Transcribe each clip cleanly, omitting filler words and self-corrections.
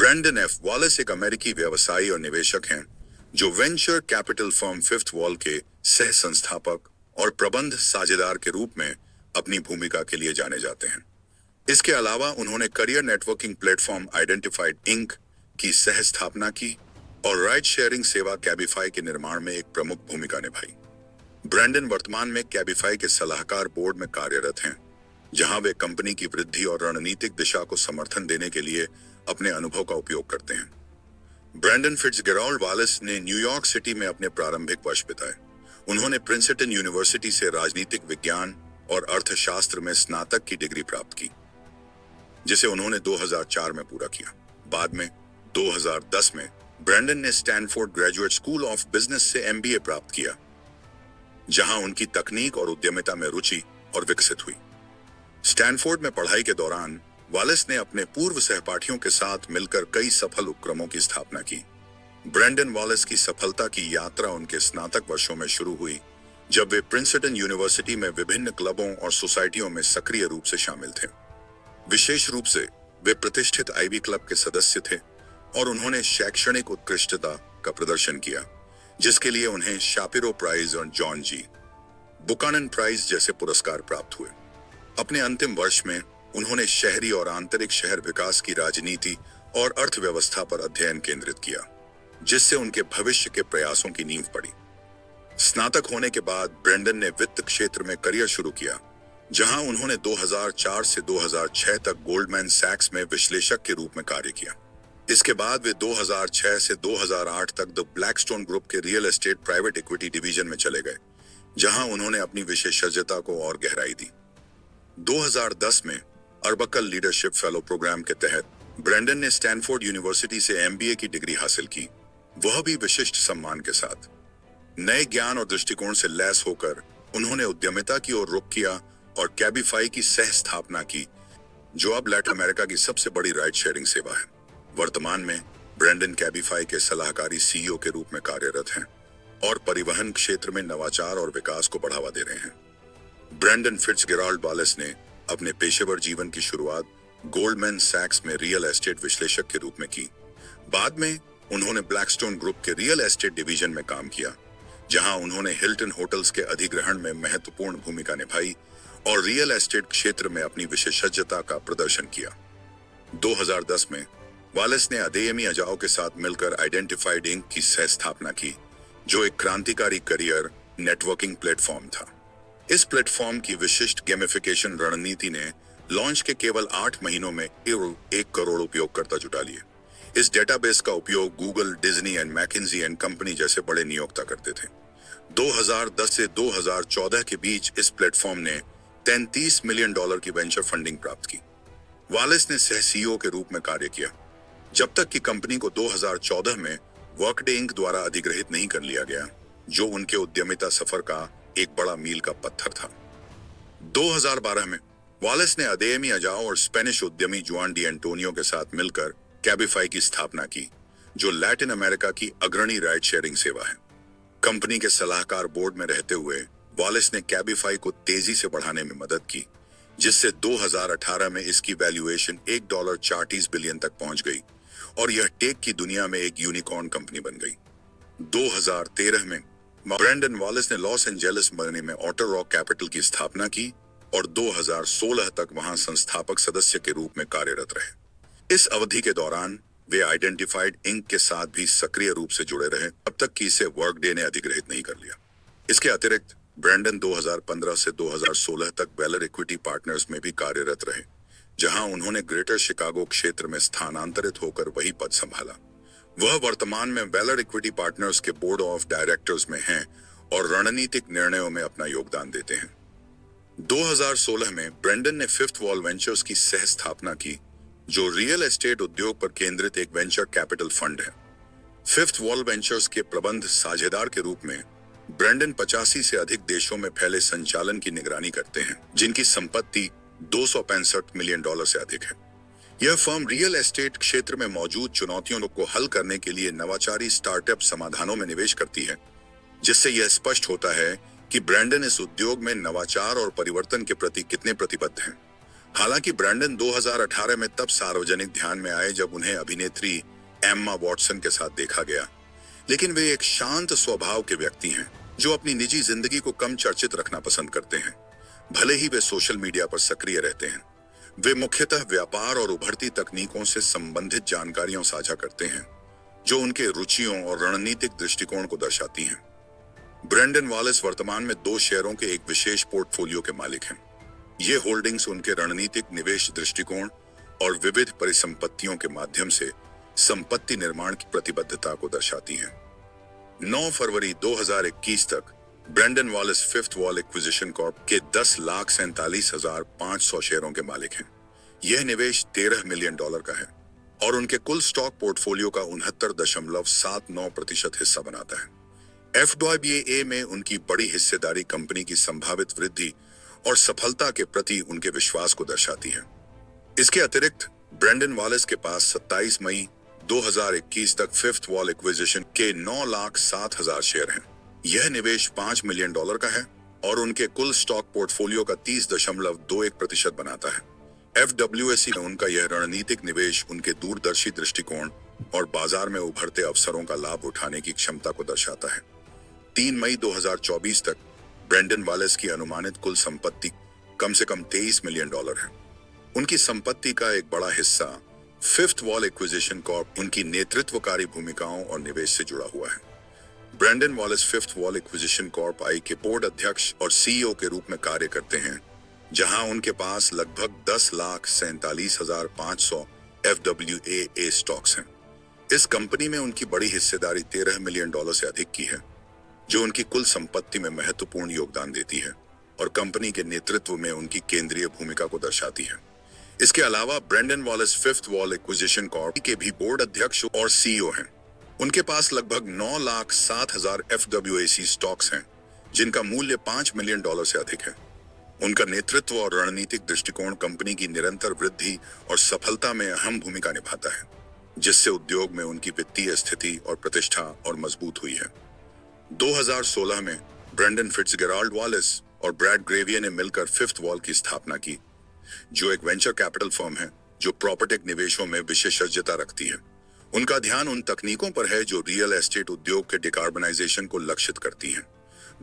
Brandon F Wallace एक अमेरिकी व्यवसायी और निवेशक हैं जो venture capital firm fifth wall के सह संस्थापक और प्रबंध साझेदार के रूप में अपनी भूमिका के लिए जाने जाते हैं। इसके अलावा उन्होंने career networking platform Identified Inc की सह स्थापना की और राइड शेयरिंग सेवा कैबिफाई के निर्माण में एक प्रमुख भूमिका निभाई। ब्रैंडन वर्तमान में कैबिफाई के सलाहकार बोर्ड में कार्यरत हैं, जहां वे कंपनी की वृद्धि और रणनीतिक दिशा को समर्थन देने के लिए अपने अनुभव का उपयोग करते हैं। ब्रैंडन फिट्जगेराल्ड वॉलेस ने न्यूयॉर्क सिटी में अपने प्रारंभिक वर्ष बिताए। उन्होंने प्रिंसटन यूनिवर्सिटी से राजनीतिक विज्ञान और अर्थशास्त्र में स्नातक की डिग्री प्राप्त की, जिसे उन्होंने 2004 में पूरा किया। बाद में 2010 में ब्रैंडन ने Stanford graduate school of business से MBA प्राप्त किया, जहां उनकी तकनीक और उद्यमिता में रुचि और विकसित हुई। स्टैनफोर्ड में पढ़ाई के दौरान वॉलेस ने अपने पूर्व सहपाठियों के साथ मिलकर कई सफल उपक्रमों की स्थापना की। ब्रैंडन वॉलेस की सफलता की यात्रा उनके स्नातक वर्षों में शुरू हुई, जब वे प्रिंसटन यूनिवर्सिटी में विभिन्न क्लबों और सोसाइटियों में सक्रिय रूप से शामिल थे। विशेष रूप से वे प्रतिष्ठित आईवी क्लब के सदस्य थे और उन्होंने शैक्षणिक उत्कृष्टता का प्रदर्शन किया, जिसके लिए उन्हें शापिरो प्राइज और जॉन जी बुकानन प्राइज जैसे पुरस्कार प्राप्त हुए। अपने अंतिम वर्ष में उन्होंने शहरी और आंतरिक शहर विकास की राजनीति और अर्थव्यवस्था पर अध्ययन केंद्रित किया, जिससे उनके भविष्य के प्रयासों की नींव पड़ी। स्नातक होने के बाद ब्रैंडन ने वित्त क्षेत्र में करियर शुरू किया, जहां उन्होंने 2004 से 2006 तक गोल्डमैन सैक्स में विश्लेषक के रूप में कार्य किया। इसके बाद वे 2006 से 2008 तक द ब्लैकस्टोन ग्रुप के real estate private equity division में चले गए, जहां उन्होंने अपनी विशेषज्ञता को और गहराई दी। 2010 में अर्बकल लीडरशिप फेलो प्रोग्राम के तहत ब्रैंडन ने स्टैनफोर्ड यूनिवर्सिटी से MBA की डिग्री हासिल की, वह भी विशिष्ट सम्मान के साथ। नए ज्ञान और दृष्टिकोण से लैस होकर उन्होंने उद्यमिता की ओर रुख किया और कैबिफाई की सह स्थापना की, जो अब लैटिन अमेरिका की सबसे बड़ी राइड शेयरिंग सेवा है। वर्तमान में ब्रैंडन कैबिफाई के सलाहकारी CEO के रूप में कार्यरत हैं और परिवहन क्षेत्र में नवाचार और विकास को बढ़ावा दे रहे हैं। ब्रैंडन फिट्जगेराल्ड वॉलेस ने अपने पेशेवर जीवन की शुरुआत गोल्डमैन सैक्स में रियल एस्टेट विश्लेषक के रूप में की। बाद में उन्होंने ब्लैकस्टोन ग्रुप के रियल एस्टेट डिवीजन में काम किया, जहां उन्होंने हिल्टन होटल्स के अधिग्रहण में महत्वपूर्ण भूमिका निभाई और रियल एस्टेट क्षेत्र में अपनी विशेषज्ञता का प्रदर्शन किया। 2010 में वॉलेस ने अदेयमी अजाओ के साथ मिलकर आइडेंटिफाइड इंक की सह स्थापना की, जो एक क्रांतिकारी करियर नेटवर्किंग प्लेटफॉर्म था। इस प्लेटफॉर्म की विशिष्ट गेमिफिकेशन रणनीति ने लॉन्च के केवल 8 महीनों में 1 करोड़ उपयोगकर्ता जुटा लिए। इस डेटाबेस का उपयोग Google, Disney and McKenzie and company जैसे बड़े नियोक्ता करते थे। 2010 से 2014 के बीच इस प्लेटफॉर्म ने $33 मिलियन की वेंचर फंडिंग प्राप्त की। वॉलेस ने सह CEO के रूप में कार्य किया, जब तक कि कंपनी को 2014 में वर्कडे इंक द्वारा अधिग्रहित नहीं कर लिया गया, जो उनके उद्यमिता सफर का एक बड़ा मील का पत्थर था। 2012 में वॉलेस ने अदेयमी अजाओ और स्पेनिश उद्यमी जुआन डी एंटोनियो के साथ मिलकर कैबिफाई की स्थापना की, जो लैटिन अमेरिका की अग्रणी राइड शेयरिंग सेवा है। कंपनी के सलाहकार बोर्ड में रहते हुए वॉलेस ने कैबिफाई को तेजी से बढ़ाने में मदद की, जिससे 2018 में इसकी वैल्यूएशन $1.40 बिलियन तक पहुंच गई और यह टेक की दुनिया में एक यूनिकॉर्न कंपनी बन गई। 2013 में ब्रैंडन वॉलेस ने लॉस एंजेलिस में ऑटर रॉक कैपिटल की स्थापना की और 2016 तक वहां संस्थापक सदस्य के रूप में कार्यरत रहे। इस अवधि के दौरान वे आइडेंटिफाइड इंक के साथ भी सक्रिय रूप से जुड़े रहे, अब तक कि इसे वर्कडे ने अधिग्रहित नहीं कर लिया। इसके अतिरिक्त ब्रैंडन 2015 से 2016 तक वेलर इक्विटी पार्टनर्स में भी कार्यरत रहे, जहां उन्होंने ग्रेटर शिकागो क्षेत्र में स्थानांतरित होकर वही पद संभाला। वह वर्तमान में वेलर इक्विटी पार्टनर्स के बोर्ड ऑफ डायरेक्टर्स में हैं और रणनीतिक निर्णयों में अपना योगदान देते हैं। 2016 में ब्रैंडन ने फिफ्थ वॉल वेंचर्स की सह स्थापना की, जो रियल एस्टेट उद्योग पर केंद्रित एक वेंचर कैपिटल फंड है। फिफ्थ वॉल वेंचर्स के प्रबंध साझेदार के रूप में ब्रैंडन 85 से अधिक देशों में फैले संचालन की निगरानी करते हैं, जिनकी संपत्ति $265 मिलियन से अधिक है। यह फर्म रियल एस्टेट क्षेत्र में मौजूद चुनौतियों को हल करने के लिए नवाचारी स्टार्टअप समाधानों में निवेश करती है, जिससे यह स्पष्ट होता है कि ब्रैंडन इस उद्योग में नवाचार और परिवर्तन के प्रति कितने प्रतिबद्ध हैं। हालांकि ब्रैंडन 2018 में तब सार्वजनिक ध्यान में आए जब उन्हें अभिनेत्री एम्मा वॉटसन के साथ देखा गया, लेकिन वे एक शांत स्वभाव के व्यक्ति हैं जो अपनी निजी जिंदगी को कम चर्चित रखना पसंद करते हैं, भले ही वे सोशल मीडिया पर सक्रिय रहते हैं। वे मुख्यतः व्यापार और उभरती तकनीकों से संबंधित जानकारियां साझा करते हैं जो उनके रुचियों और रणनीतिक दृष्टिकोण को दर्शाती हैं। ब्रेंडन वॉलेस वर्तमान में 2 शेयरों के एक विशेष पोर्टफोलियो के मालिक हैं। ये होल्डिंग्स उनके रणनीतिक निवेश दृष्टिकोण और विविध परिसंपत्तियों के माध्यम से संपत्ति निर्माण की प्रतिबद्धता को दर्शाती हैं। 9 फरवरी 2021 तक Brendan Wallace Fifth Wall Acquisition Corp के 10,47,500 शेयरों के मालिक हैं। यह निवेश $13 मिलियन का है और उनके कुल स्टॉक पोर्टफोलियो का 69.79% हिस्सा बनाता है। FWA में उनकी बड़ी हिस्सेदारी कंपनी की संभावित वृद्धि और सफलता के प्रति उनके विश्वास को दर्शाती है। इसके अतिरिक्त ब्रेंडन वॉलेस के पास 27 मई 2021 तक फिफ्थ वॉल एक्विजिशन के 9,07,000 शेयर हैं। यह निवेश $5 मिलियन का है और उनके कुल स्टॉक पोर्टफोलियो का 30.21% बनाता है। FWC में उनका यह रणनीतिक निवेश उनके दूरदर्शी दृष्टिकोण और बाजार में उभरते अवसरों का लाभ उठाने की क्षमता को दर्शाता है। 3 मई 2024 तक ब्रेंडन वॉलेस की अनुमानित कुल संपत्ति कम से कम $23 मिलियन है। उनकी संपत्ति का एक बड़ा हिस्सा फिफ्थ वॉल एक्विजिशन कॉर्प उनकी नेतृत्वकारी भूमिकाओं और निवेश से जुड़ा हुआ है। Brendan Wallace Fifth Wall Acquisition Corp I के बोर्ड अध्यक्ष और CEO के रूप में कार्य करते हैं, जहां उनके पास लगभग 10,47,500 FWA स्टॉक्स हैं। इस कंपनी में उनकी बड़ी हिस्सेदारी $13 मिलियन से अधिक की है, जो उनकी कुल संपत्ति में महत्वपूर्ण योगदान देती है और कंपनी के नेतृत्व में उनकी केंद्रीय भूमिका को दर्शाती है। इसके अलावा Brendan Wallace Fifth Wall Acquisition Corp के भी बोर्ड अध्यक्ष और CEO हैं। उनके पास लगभग 9,07,000 FWAC स्टॉक्स हैं, जिनका मूल्य $5 मिलियन से अधिक है। उनका नेतृत्व और रणनीतिक दृष्टिकोण कंपनी की निरंतर वृद्धि और सफलता में अहम भूमिका निभाता है, जिससे उद्योग में उनकी वित्तीय स्थिति और प्रतिष्ठा और मजबूत हुई है। 2016 में ब्रेंडन फिट्जगेराल्ड वॉलेस और ब्रैड ग्रेवियर ने मिलकर फिफ्थ वॉल की स्थापना की, जो एक वेंचर कैपिटल फर्म है जो प्रॉपर्टी निवेशों में विशेषज्ञता रखती है। उनका ध्यान उन तकनीकों पर है जो रियल एस्टेट उद्योग के डिकार्बनाइजेशन को लक्षित करती हैं।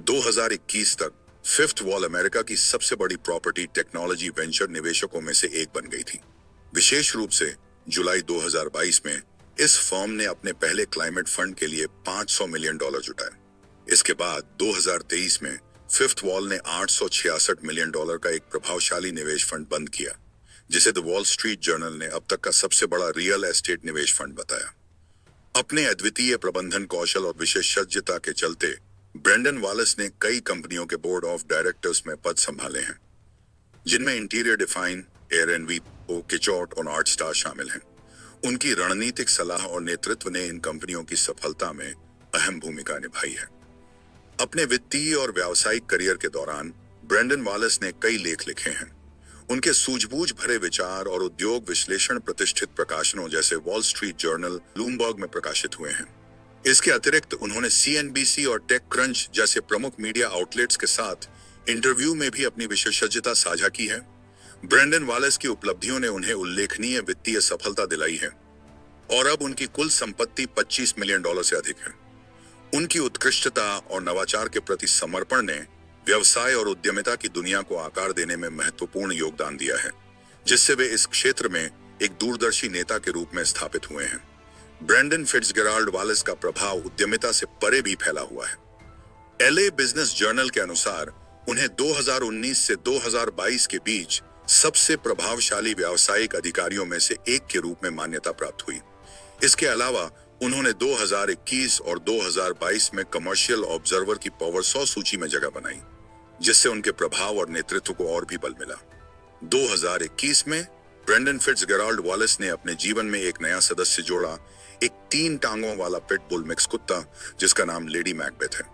2021 तक फिफ्थ वॉल अमेरिका की सबसे बड़ी प्रॉपर्टी टेक्नोलॉजी वेंचर निवेशकों में से एक बन गई थी। विशेष रूप से जुलाई 2022 में इस फर्म ने अपने पहले क्लाइमेट फंड के लिए $500 मिलियन जुटाए। इसके बाद 2023 में फिफ्थ वॉल ने $866 मिलियन का एक प्रभावशाली निवेश फंड बंद किया, जिसे द वॉल स्ट्रीट जर्नल ने अब तक का सबसे बड़ा रियल एस्टेट निवेश फंड बताया। अपने अद्वितीय प्रबंधन कौशल और विशेषज्ञता के चलते ब्रेंडन वॉलेस ने कई कंपनियों के बोर्ड ऑफ डायरेक्टर्स में पद संभाले हैं, जिनमें इंटीरियर डिफाइन, एयरएनवी, किचॉट और आर्ट स्टार शामिल हैं। उनकी रणनीतिक सलाह और नेतृत्व ने इन कंपनियों की सफलता में अहम भूमिका निभाई है। अपने वित्तीय और व्यावसायिक करियर के दौरान ब्रेंडन वॉलेस ने कई लेख लिखे हैं। उनके सूझबूझ भरे विचार और उद्योग विश्लेषण प्रतिष्ठित प्रकाशनों जैसे वॉल स्ट्रीट जर्नल, ब्लूमबर्ग में प्रकाशित हुए हैं। इसके अतिरिक्त उन्होंने CNBC और टेक क्रंच जैसे प्रमुख मीडिया आउटलेट्स के साथ इंटरव्यू में भी अपनी विशेषज्ञता साझा की है। ब्रेंडन वॉलेस की उपलब्धियों ने उन्हें उल्लेखनीय वित्तीय सफलता दिलाई है और अब उनकी कुल संपत्ति $25 मिलियन से अधिक है। उनकी उत्कृष्टता और नवाचार के प्रति समर्पण ने व्यवसाय और उद्यमिता की दुनिया को आकार देने में महत्वपूर्ण योगदान दिया है, जिससे वे इस क्षेत्र में एक दूरदर्शी नेता के रूप में स्थापित हुए हैं। ब्रेंडन फिट्जगेराल्ड वॉलेस का प्रभाव उद्यमिता से परे भी फैला हुआ है। LA बिजनेस जर्नल के अनुसार उन्हें 2019 से 2022 के बीच सबसे प्रभावशाली व्यावसायिक अधिकारियों में से एक के रूप में मान्यता प्राप्त हुई। इसके अलावा उन्होंने 2021 और 2022 में कमर्शियल ऑब्जर्वर की पावर 100 सूची में जगह बनाई, जिससे उनके प्रभाव और नेतृत्व को और भी बल मिला। 2021 में ब्रेंडन फिट्जगेराल्ड वॉलेस ने अपने जीवन में एक नया सदस्य जोड़ा, एक 3 टांगों वाला पिटबुल मिक्स कुत्ता जिसका नाम लेडी मैकबेथ है।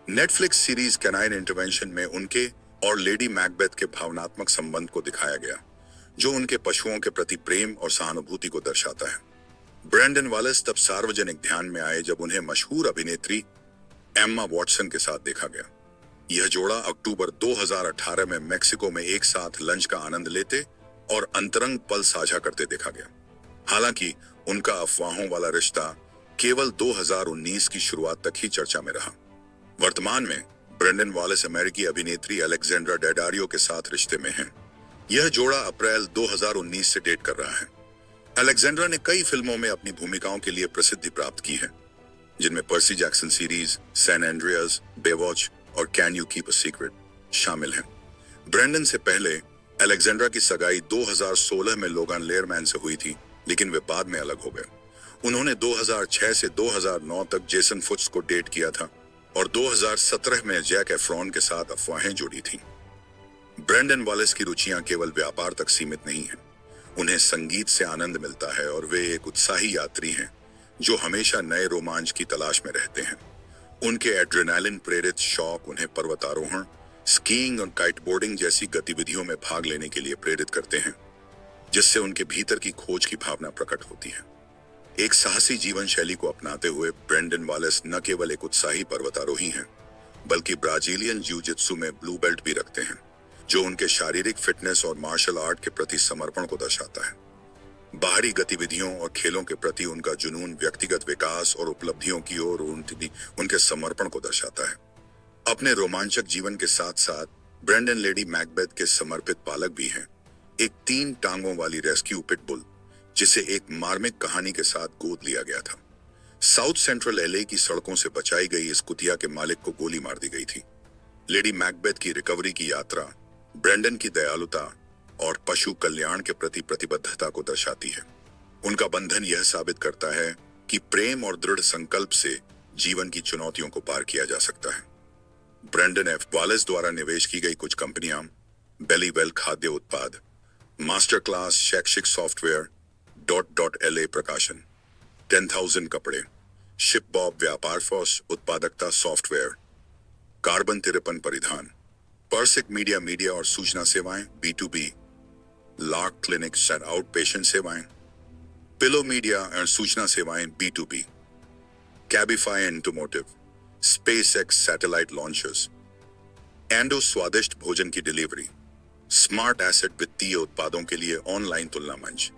नेटफ्लिक्स सीरीज कैनाइन इंटरवेंशन में उनके और लेडी मैकबेथ के भावनात्मक संबंध को दिखाया गया, जो उनके पशुओं के प्रति प्रेम और सहानुभूति को दर्शाता है। ब्रेंडन वॉलेस तब सार्वजनिक ध्यान में आए जब उन्हें मशहूर अभिनेत्री एम्मा वॉटसन के साथ देखा गया। यह जोड़ा अक्टूबर 2018 में मेक्सिको में एक साथ लंच का आनंद लेते और अंतरंग पल साझा करते देखा गया। हालांकि उनका अफवाहों वाला रिश्ता केवल 2019 की शुरुआत तक ही चर्चा में रहा। वर्तमान में ब्रेंडन वॉलेस अमेरिकी अभिनेत्री अलेक्जेंड्रा डेडारियो के साथ रिश्ते में हैं। यह जोड़ा अप्रैल 2019 से डेट कर रहा है। अलेक्जेंड्रा ने कई फिल्मों में अपनी भूमिकाओं के लिए प्रसिद्धि प्राप्त की है, जिनमें Percy Jackson series, San Andreas, Baywatch और can you keep a secret शामिल हैं। ब्रेंडन से पहले अलेक्जेंड्रा की सगाई 2016 में लोगान लेयरमैन से हुई थी, लेकिन वे बाद में अलग हो गए। उन्होंने 2006 से 2009 तक जेसन फुट्स को डेट किया था और 2017 में जैक एफ्रॉन के साथ अफवाहें जुड़ी थीं। ब्रेंडन वॉलेस की रुचियां केवल व्यापार तक सीमित नहीं हैं। उन्हें संगीत से आनंद मिलता है और वे एक उत्साही यात्री हैं जो हमेशा नए रोमांच की तलाश में रहते हैं। उनके एड्रेनालिन प्रेरित शौक उन्हें पर्वतारोहण, स्कीइंग और काइटबोर्डिंग जैसी गतिविधियों में भाग लेने के लिए प्रेरित करते हैं, जिससे उनके भीतर की खोज की भावना प्रकट होती है। एक साहसी जीवन शैली को अपनाते हुए ब्रेंडन वॉलेस न केवल एक उत्साही पर्वतारोही हैं, बल्कि ब्राजीलियन जिu-जित्सु में ब्लू बेल्ट भी रखते हैं, जो उनके शारीरिक फिटनेस और मार्शल आर्ट के प्रति समर्पण को दर्शाता है। बाहरी गतिविधियों और खेलों के प्रति उनका जुनून व्यक्तिगत विकास और उपलब्धियों की ओर उनके समर्पण को दर्शाता है। अपने रोमांचक जीवन के साथ साथ ब्रेंडन लेडी मैकबेथ के समर्पित पालक भी हैं, एक 3 टांगों वाली रेस्क्यू पिटबुल जिसे एक मार्मिक कहानी के साथ गोद लिया गया था। साउथ सेंट्रल एलए की सड़कों से बचाई गई इस कुतिया के मालिक को गोली मार दी गई थी। लेडी मैकबेथ की रिकवरी की यात्रा ब्रेंडन की दयालुता और पशु कल्याण के प्रति प्रतिबद्धता को दर्शाती है। उनका बंधन यह साबित करता है कि प्रेम और दृढ़ संकल्प से जीवन की चुनौतियों को पार किया जा सकता है। ब्रेंडन एफ वॉलेस द्वारा निवेश की गई कुछ कंपनियां बेलीवेल खाद्य उत्पाद, मास्टर क्लास शैक्षिक सॉफ्टवेयर, .LA प्रकाशन, 10,000 कपड़े, शिप बॉब व्यापार फोर्स उत्पादकता सॉफ्टवेयर, कार्बन 53 परिधान, पर्सिक मीडिया और सूचना सेवाएं B2B, Lark clinics and outpatient सेवाएं, पिलो मीडिया और सूचना सेवाएं B2B, Cabify automotive, SpaceX satellite launchers, एंडो स्वादिष्ट भोजन की डिलीवरी, स्मार्ट एसेट वित्तीय उत्पादों के लिए ऑनलाइन तुलना मंच,